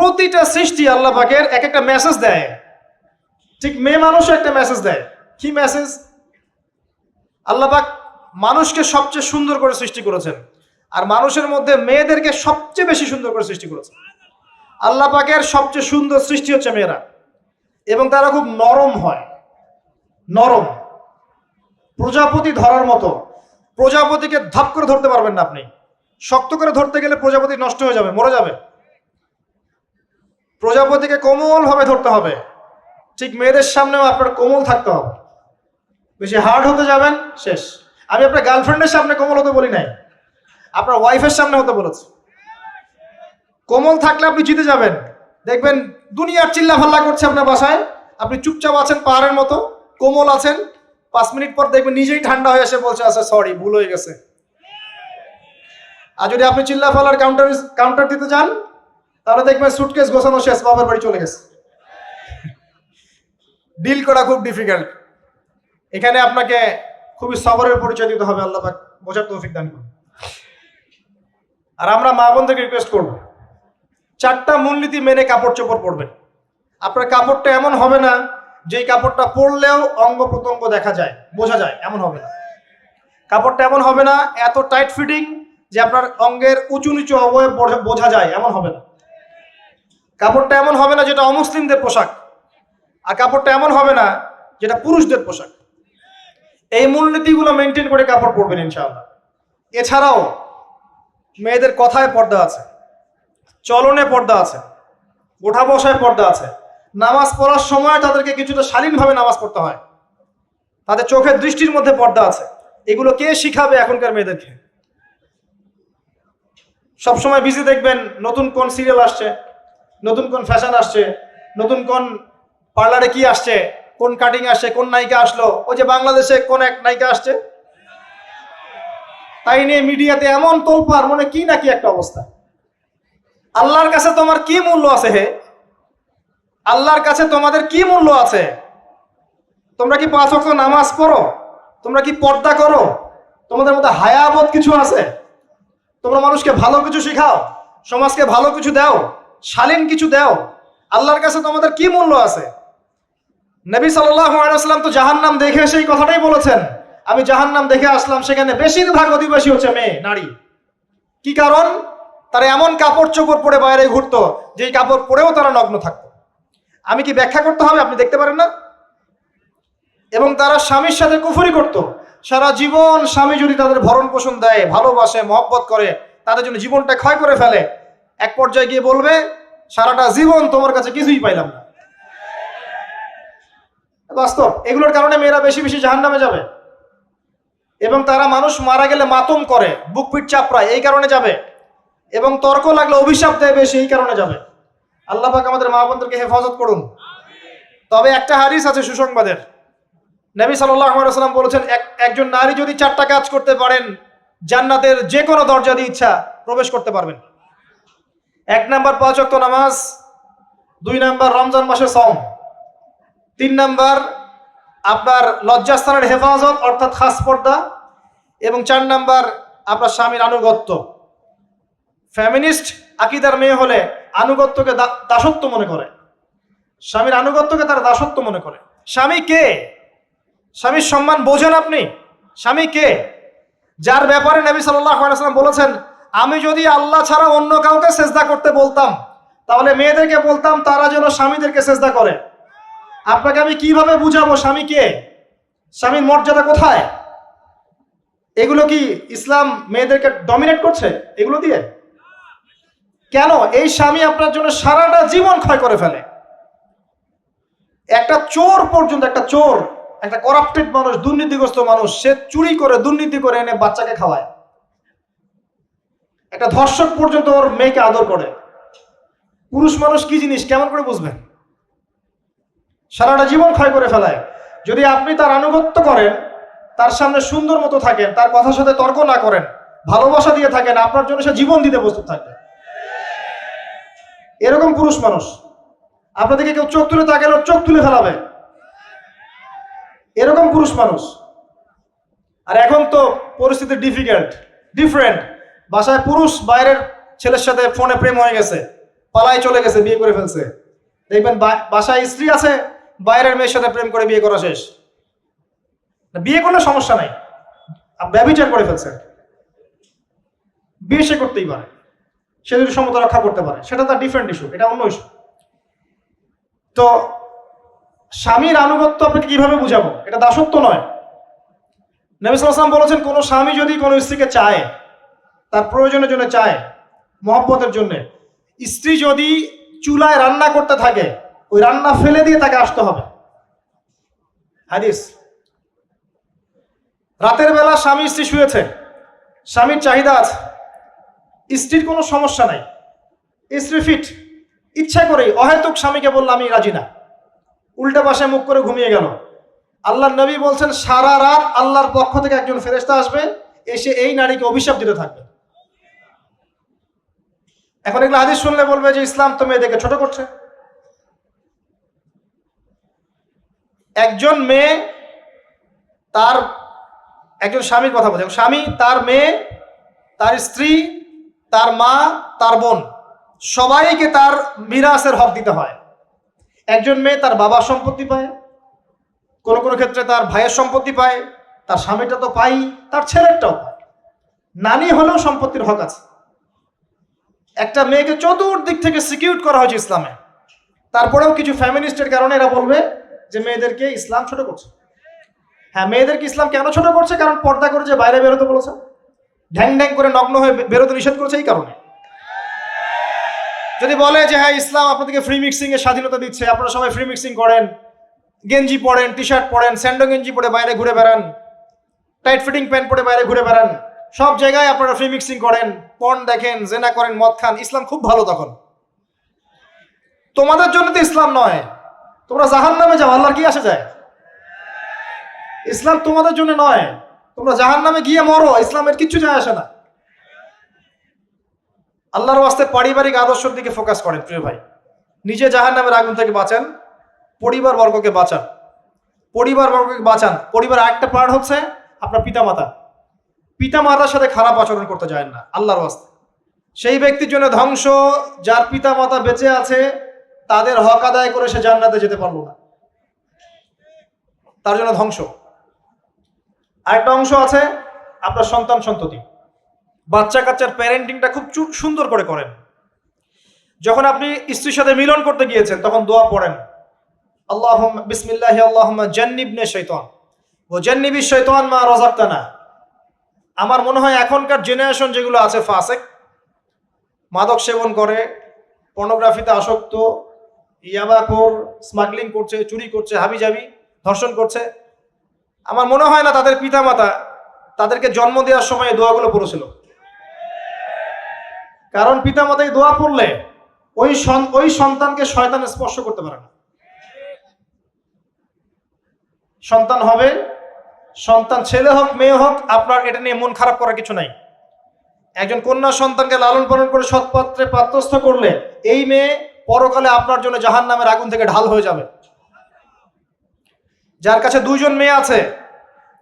প্রতিটা সৃষ্টি আল্লাহ পাকের এক একটা মেসেজ দেয়। ঠিক মেয়ে মানুষও একটা মেসেজ দেয়। কি মেসেজ? আল্লাহ পাক মানুষকে সবচেয়ে সুন্দর করে সৃষ্টি করেছেন, আর মানুষের মধ্যে মেয়েদেরকে সবচেয়ে বেশি সুন্দর করে সৃষ্টি করেছেন। আল্লাহ পাকের সবচেয়ে সুন্দর সৃষ্টি হচ্ছে মেয়েরা, এবং তারা খুব নরম হয়, নরম, প্রজাপতি ধরার মতো। প্রজাপতিকে ধাপ করে ধরতে পারবেন না আপনি, শক্ত করে ধরতে গেলে প্রজাপতি নষ্ট হয়ে যাবে, মরে যাবে। প্রজাপতিকে কোমল ভাবে ধরতে হবে। ঠিক মেয়েদের সামনেও আপনার কোমল থাকতে হবে, বেশি হার্ড হতে যাবেন শেষ। আমি আপনার গার্লফ্রেন্ডের সামনে কোমল হতে বলি নাই, আপনার ওয়াইফের সামনে হতে বলেছি। কোমল থাকলে আপনি জিতে যাবেন। দেখবেন দুনিয়ার চিল্লা ফাল্লা করছে আপনার বাসায়, আপনি চুপচাপ আছেন পাহাড়ের মতো, কোমল আছেন। 5 মিনিট পর দেখবেন নিজেই ঠান্ডা হয়ে এসে বলছে আচ্ছা সরি, ভুল হয়ে গেছে। আর যদি আপনি চিল্লা ফাল্লার কাউন্টার দিতে যান, তাহলে দেখবেন সুটকেস গোছানো শেষ, বাবার বাড়ি চলে গেছে। ডিল করা খুব ডিফিকাল্ট। এখানে আপনাকে খুবই সবরের পরিচয় দিতে হবে। আল্লাহ পাক বোঝার তৌফিক দান করুন। আর আমরা মা বোনদেরকে রিকোয়েস্ট করব, 4টা মূলনীতি মেনে কাপড় চোপড় পরবেন। আপনার কাপড়টা এমন হবে না যেই কাপড়টা পরলেও অঙ্গ প্রত্যঙ্গ দেখা যায়, বোঝা যায়, এমন হবে না। কাপড়টা এমন হবে না এত টাইট ফিটিং যে আপনার অঙ্গের উঁচু নিচু অবয়ব বোঝা যায়, এমন হবে না। কাপড়টা এমন হবে না যেটা অমুসলিমদের পোশাক, আর কাপড়টা এমন হবে না যেটা পুরুষদের পোশাক। এই মূলনীতিগুলো মেনটেন করে কাপড় পরবেন ইনশাআল্লাহ। এছাড়াও মেয়েদের কথায় পর্দা আছে, চলনে পর্দা আছে, ওঠা বসায় পর্দা আছে। নামাজ পড়ার সময় তাদেরকে কিছুটা শালীনভাবে নামাজ পড়তে হয়। তাদের চোখের দৃষ্টির মধ্যে পর্দা আছে। এগুলো কে শিখাবে এখনকার মেয়েদেরকে? সবসময় বিজি দেখবেন নতুন কোন সিরিয়াল আসছে, নতুন কোন ফ্যাশন আসছে, নতুন কোন পার্লারে কি আসছে, কোন কাটিং আসছে, কোন নায়িকা আসলো। ওই যে বাংলাদেশে কোন এক নায়িকা আসছে, তাই নিয়ে মিডিয়াতে এমন তোলপাড়, মনে কি নাকি একটা অবস্থা। আল্লাহর কাছে তোমার কি মূল্য আছে হে? আল্লাহর কাছে তোমাদের কি মূল্য আছে? তোমরা কি 5 ওয়াক্ত নামাজ পড়ো? তোমরা কি পর্দা করো? তোমাদের মধ্যে হায়াবোধ কিছু আছে? তোমরা মানুষকে ভালো কিছু শিখাও, সমাজকে ভালো কিছু দাও, শালীন কিছু দাও। আল্লাহর কাছে তোমাদের কি মূল্য আছে? নবী সাল্লাল্লাহু আলাইহি ওয়াসাল্লাম তো জাহান্নাম দেখে সেই কথাটাই বলেছেন, আমি জাহান্নাম দেখে আসলাম, সেখানে বেশিরভাগ অধিবাসী হচ্ছে মেয়ে, নারী। কি কারণ? তারা এমন কাপড় চোপড় পরে বাইরে ঘুরতো যেই কাপড় পরেও তারা নগ্ন থাকতো। আমি কি ব্যাখ্যা করতে হবে? আপনি দেখতে পারেন না? এবং তারা স্বামীর সাথে কুফরি করত। সারা জীবন স্বামী যদি তাদের ভরণ পোষণ দেয়, ভালোবাসে, মহব্বত করে, তাদের জন্য জীবনটা ক্ষয় করে ফেলে, এক পর্যায়ে গিয়ে বলবে সারাটা জীবন তোমার কাছে কিছুই পাইলাম না। বাস্তব। এগুলোর কারণে মেয়েরা বেশি বেশি জাহান্নামে যাবে, এবং তারা মানুষ মারা গেলে মাতম করে, বুক পিঠ চাপড়ায়, এই কারণে যাবে, এবং তর্ক লাগলে অভিশাপ দেয় বেশি, এই কারণে যাবে। আল্লাহ পাক আমাদের মা বোনদেরকে হেফাজত করুন। তবে একটা হাদিস আছে সুসংবাদের। নবী সাল্লাল্লাহু আলাইহি ওয়াসাল্লাম বলেছেন, একজন নারী যদি 4টা কাজ করতে পারেন, জান্নাতের যে কোনো দরজা দিয়ে ইচ্ছা প্রবেশ করতে পারবেন। 1 নাম্বার 5 ওয়াক্ত নামাজ, 2 নাম্বার রমজান মাসে সওম, 3 নাম্বার আপনার লজ্জাস্থানের হেফাজত অর্থাৎ খাস পর্দা, এবং 4 নাম্বার আপনার স্বামীর আনুগত্য। ফ্যামিনিস্ট আকীদার মেয়ে হলে আনুগত্যকে দাসত্ব মনে করে, স্বামীর আনুগত্যকে তারা দাসত্ব মনে করে। স্বামী কে? স্বামীর সম্মান বোঝেন আপনি? স্বামী কে? যার ব্যাপারে নবী সাল্লাল্লাহু আলাইহি ওয়াসাল্লাম বলেছেন, আমি যদি আল্লাহ ছাড়া অন্য কাউকে সেজদা করতে বলতাম, তাহলে মেয়েদেরকে বলতাম তারা যেন স্বামীদেরকে সেজদা করে। আপনাকে আমি কিভাবে বুঝাবো স্বামী কে, স্বামীর মর্যাদা কোথায়? এগুলো কি ইসলাম মেয়েদেরকে ডমিনেট করছে এগুলো দিয়ে? কেন? এই স্বামী আপনার জন্য সারাটা জীবন ক্ষয় করে ফেলে। একটা চোর পর্যন্ত, একটা চোর, একটা করাপ্টেড মানুষ, দুর্নীতিগ্রস্ত মানুষ, সে চুরি করে, দুর্নীতি করে এনে বাচ্চাকে খাওয়ায়। একটা ধর্ষক পর্যন্ত ওর মেয়েকে আদর করে। পুরুষ মানুষ কি জিনিস কেমন করে বুঝবেন? সারাটা জীবন ক্ষয় করে ফেলায়। যদি আপনি তার আনুগত্য করেন, তার সামনে সুন্দর মতো থাকেন, তার কথার সাথে তর্ক না করেন, ভালোবাসা দিয়ে থাকেন, আপনার জন্য সে জীবন দিতে প্রস্তুত থাকবে। এরকম পুরুষ মানুষ। আপনাদেরকে কেউ চোখ তুলে তাকালে চোখ তুলে ফেলাবে, এরকম পুরুষ মানুষ। আর এখন তো পরিস্থিতি ডিফারেন্ট। বাসায় পুরুষ বাইরের ছেলের সাথে ফোনে প্রেম হয়ে গেছে, পালায় চলে গেছে, বিয়ে করে ফেলছে। দেখবেন বাসায় স্ত্রী আছে, বাইরের মেয়ের সাথে প্রেম করে বিয়ে করা শেষ। বিয়ে করলে সমস্যা নাই, ব্যভিচার করে ফেলছে, বিয়ে সে করতেই পারে, সে যদি সমতা রক্ষা করতে পারে, সেটা তার ডিফারেন্ট ইস্যু, এটা অন্য ইস্যু। তো স্বামীর আনুগত্য আপনাকে কিভাবে বুঝাবো? এটা দাসত্ব নয়। নবী সাল্লাল্লাহু আলাইহি ওয়াসাল্লাম বলেছেন, কোন স্বামী যদি কোনো স্ত্রীকে চায়, তার প্রয়োজনের জন্য চায়, মহব্বতের জন্য, স্ত্রী যদি চুলায় রান্না করতে থাকে, ওই রান্না ফেলে দিয়ে তাকে আসতে হবে। হাদিস। রাতের বেলা স্বামী স্ত্রী শুয়েছে, স্বামীর চাহিদা আছে, স্ত্রীর কোনো সমস্যা নাই, স্ত্রী ফিট, ইচ্ছা করেই অহেতুক স্বামীকে বলল আমি রাজি না, উল্টা পাশে মুখ করে ঘুমিয়ে গেল। আল্লাহর নবী বলছেন, সারা রাত আল্লাহর পক্ষ থেকে একজন ফেরেশতা আসবে, এসে এই নারীকে অভিশাপ দিতে থাকবে। এখন এগুলো হাদিস শুনলে বলবে যে ইসলাম তো মেয়েদেরকে ছোট করছে। একজন মেয়ে তার, একজন স্বামীর কথা বলছে, স্বামী তার মেয়ে, তার স্ত্রী, তার মা, তার বোন, সবাইকে তার মিরাসের হক দিতে হয়। একজন মেয়ে তার বাবার সম্পত্তি পায়, কোনো কোনো ক্ষেত্রে তার ভাইয়ের সম্পত্তি পায়, তার স্বামীটা তো পাই, তার ছেলেরটাও পায়, নানি হলেও সম্পত্তির হক আছে। একটা মেয়েকে চতুর্দিক থেকে সিকিউর করা হয়েছে ইসলামে। তারপরেও কিছু ফ্যামিনিস্টের কারণে এরা বলবে যে মেয়েদেরকে ইসলাম ছোট করছে। হ্যাঁ, মেয়েদেরকে ইসলাম কেন ছোট করছে? কারণ পর্দা করে যে বাইরে বেরোতে বলেছে, ঢ্যাং ঢ্যাং করে নগ্ন হয়ে বেরোতে নিষেধ করেছে, এই কারণে। যদি বলে যে হ্যাঁ ইসলাম আপনাদেরকে ফ্রি মিক্সিং এর স্বাধীনতা দিচ্ছে, আপনারা সবাই ফ্রি মিক্সিং করেন, গেঞ্জি পরেন, টি শার্ট পরেন, স্যান্ডো গেঞ্জি পরে বাইরে ঘুরে বেড়ান, টাইট ফিটিং প্যান্ট পরে বাইরে ঘুরে বেড়ান, সব জায়গায় আপনারা ফ্রি মিক্সিং করেন, পর্ন দেখেন, জেনা করেন, মদ খান, ইসলাম খুব ভালো। তখন তোমাদের জন্য তো ইসলাম নয়, তোমরা জাহান্নামে যাও, আল্লাহর কি আসে যায়? ইসলাম তোমাদের জন্য নয়, তোমরা জাহান্নামে গিয়ে মরো, ইসলামের কিচ্ছু যায় আসে না। আল্লাহর ওয়াস্তে পারিবারিক আদর্শের দিকে ফোকাস করেন প্রিয় ভাই। নিজে জাহান্নামের আগুন থেকে বাঁচেন, পরিবার বর্গকে বাঁচান, পরিবার বর্গকে বাঁচান। পরিবার একটা পার্ট হচ্ছে আপনার পিতামাতা। পিতামাতার সাথে খারাপ আচরণ করতে যায় না আল্লাহর ওয়াস্তে। সেই ব্যক্তির জন্য ধ্বংস, যার পিতামাতা বেঁচে আছে তাদের হক আদায় করে সে জান্নাতে যেতে পারলো না, তার জন্য ধ্বংস। আরেকটা অংশ আছে আপনার সন্তান সন্ততি। বাচ্চা কাচ্চার প্যারেন্টিংটা খুব সুন্দর করে করেন। যখন আপনি স্ত্রীর সাথে মিলন করতে গিয়েছেন তখন দোয়া পড়েন, আল্লাহুম্মা বিসমিল্লাহি আল্লাহুম্মা জান্নিবনা শাইতান ওয়া জান্নিবিশ শাইতান মা রাযাকতানা। আমার মনে হয় এখনকার জেনারেশন যেগুলো আছে ফাসেক, মাদক সেবন করে, পর্নোগ্রাফিতে আসক্ত, ইয়াবাখোর, স্মাগলিং করছে, চুরি করছে, হাবিজাবি, ধর্ষণ করছে, আমার মনে হয় না তাদের পিতামাতা তাদেরকে জন্ম দেওয়ার সময় এই দোয়াগুলো পড়েছিল। কারণ পিতামাতা এই দোয়া পড়লে ওই সন্তানকে শয়তান স্পর্শ করতে পারে না। সন্তান হবে, সন্তান ছেলে হোক মেয়ে হোক, আপনার এটা নিয়ে মন খারাপ করার কিছু নাই। একজন কন্যা সন্তানকে লালন পালন করে সৎপাত্রে পাত্রস্থ করলে এই মেয়ে পরকালে আপনার জন্য জাহান্নামের আগুন থেকে ঢাল হয়ে যাবে। যার কাছে দুইজন মেয়ে আছে,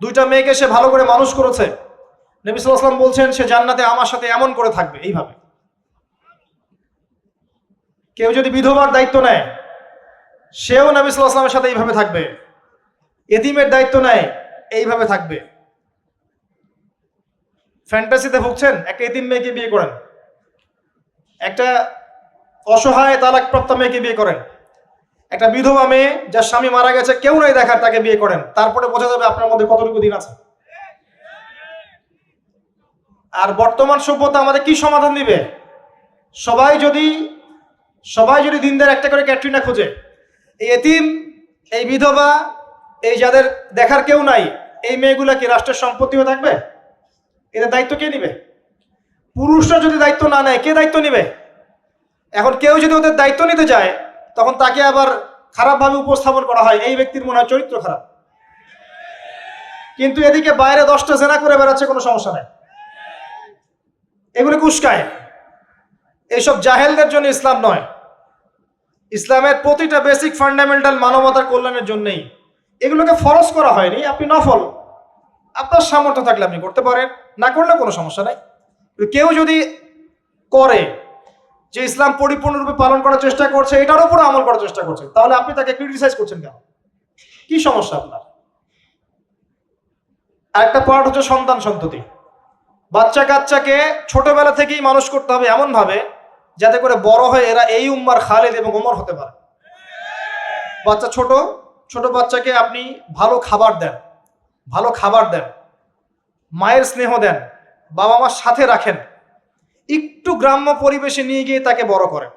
দুইটা মেয়েকে সে ভালো করে মানুষ করেছে, নবী সাল্লাল্লাহু আলাইহি ওয়াসাল্লাম বলছেন সে জান্নাতে আমার সাথে এমন করে থাকবে, এইভাবে। কেউ যদি বিধবার দায়িত্ব নেয়, সেও নবী সাল্লাল্লাহু আলাইহি ওয়াসাল্লামের সাথে এইভাবে থাকবে। এতিমের দায়িত্ব নেয়, এইভাবে থাকবে। ফ্যান্টাসিতে ভুগছেন, একটা এতিম মেয়েকে বিয়ে করেন, একটা অসহায় তালাকপ্রাপ্ত মেয়েকে বিয়ে করেন, একটা বিধবা মেয়ে যার স্বামী মারা গেছে, কেউ নাই দেখার, তাকে বিয়ে করেন, তারপরে বোঝা যাবে আপনার মধ্যে কতটুকু দিন আছে। আর বর্তমান সভ্যতা আমাদের কি সমাধান দিবে? সবাই যদি দিনদার একটা করে ক্যাটরিনা খোঁজে, এই এতিম, এই বিধবা, এই যাদের দেখার কেউ নাই, এই মেয়েগুলা কি রাষ্ট্রের সম্পত্তি হয়ে থাকবে? এদের দায়িত্ব কে নিবে? পুরুষরা যদি দায়িত্ব না নেয়, কে দায়িত্ব নিবে? এখন কেউ যদি ওদের দায়িত্ব নিতে যায়, তখন তাকে আবার খারাপভাবে উপস্থাপন করা হয়, এই ব্যক্তির মনে হয় চরিত্র খারাপ। কিন্তু এদিকে বাইরে 10টা জেনা করে বেড়াচ্ছে, কোনো সমস্যা নাই, এগুলো উস্কায়। এইসব জাহেলদের জন্য ইসলাম নয়। ইসলামের প্রতিটা বেসিক ফান্ডামেন্টাল মানবতার কল্যাণের জন্যই। এগুলোকে ফরজ করা হয়নি, আপনি নফল, আপনার সামর্থ্য থাকলে আপনি করতে পারেন, না করলে কোনো সমস্যা নাই। কেউ যদি করে, যে ইসলাম পরিপূর্ণরূপে পালন করার চেষ্টা করছে, এটার উপর আমল করার চেষ্টা করছে, তাহলে আপনি তাকে ক্রিটিসাইজ করছেন কেন? কি সমস্যা আপনার? আরেকটা পার্ট হচ্ছে সন্তান সন্ততি। বাচ্চা কাচ্চাকে ছোটবেলা থেকেই মানুষ করতে হবে এমন ভাবে যাতে করে বড় হয়ে এরা এই উম্মার খালেদ এবং ওমর হতে পারে। বাচ্চা ছোট ছোট বাচ্চাকে আপনি ভালো খাবার দেন, ভালো খাবার দেন, মায়ের স্নেহ দেন, বাবা মার সাথে রাখেন, একটু গ্রাম্য পরিবেশে নিয়ে গিয়ে তাকে বড় করেন।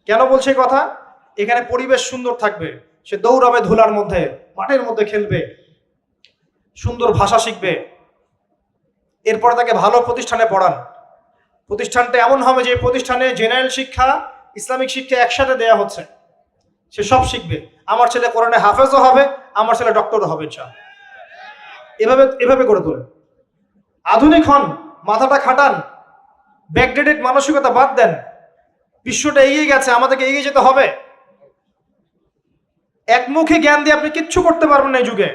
কেন বলছে এই কথা? এখানে পরিবেশ সুন্দর থাকবে, সে দৌড়াবে ধুলার মধ্যে, মাঠের মধ্যে খেলবে, সুন্দর ভাষা শিখবে। এরপরে তাকে ভালো প্রতিষ্ঠানে পড়ান। প্রতিষ্ঠানটা এমন হবে যে প্রতিষ্ঠানে জেনারেল শিক্ষা, ইসলামিক শিক্ষা একসাথে দেয়া হচ্ছে, সে সব শিখবে। আমার ছেলে কোরআনে হাফেজও হবে, আমার ছেলে ডক্টরও হবে ইনশাআল্লাহ। এভাবে এভাবে করে তোলেন। আধুনিক হন, মাথাটা খাটান, ব্যাকডেটেড মানসিকতা বাদ দেন। বিশ্বটা এগিয়ে গেছে, আমাদেরকে এগিয়ে যেতে হবে। একমুখী জ্ঞান দিয়ে আপনি কিচ্ছু করতে পারবেন না এই যুগে।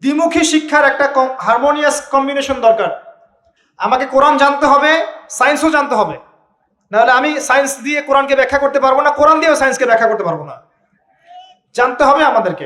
দ্বিমুখী শিক্ষার একটা হারমোনিয়াস কম্বিনেশন দরকার। আমাকে কোরআন জানতে হবে, সায়েন্সও জানতে হবে, নাহলে আমি সায়েন্স দিয়ে কোরআনকে ব্যাখ্যা করতে পারবো না, কোরআন দিয়েও সায়েন্সকে ব্যাখ্যা করতে পারবো না। জানতে হবে আমাদেরকে।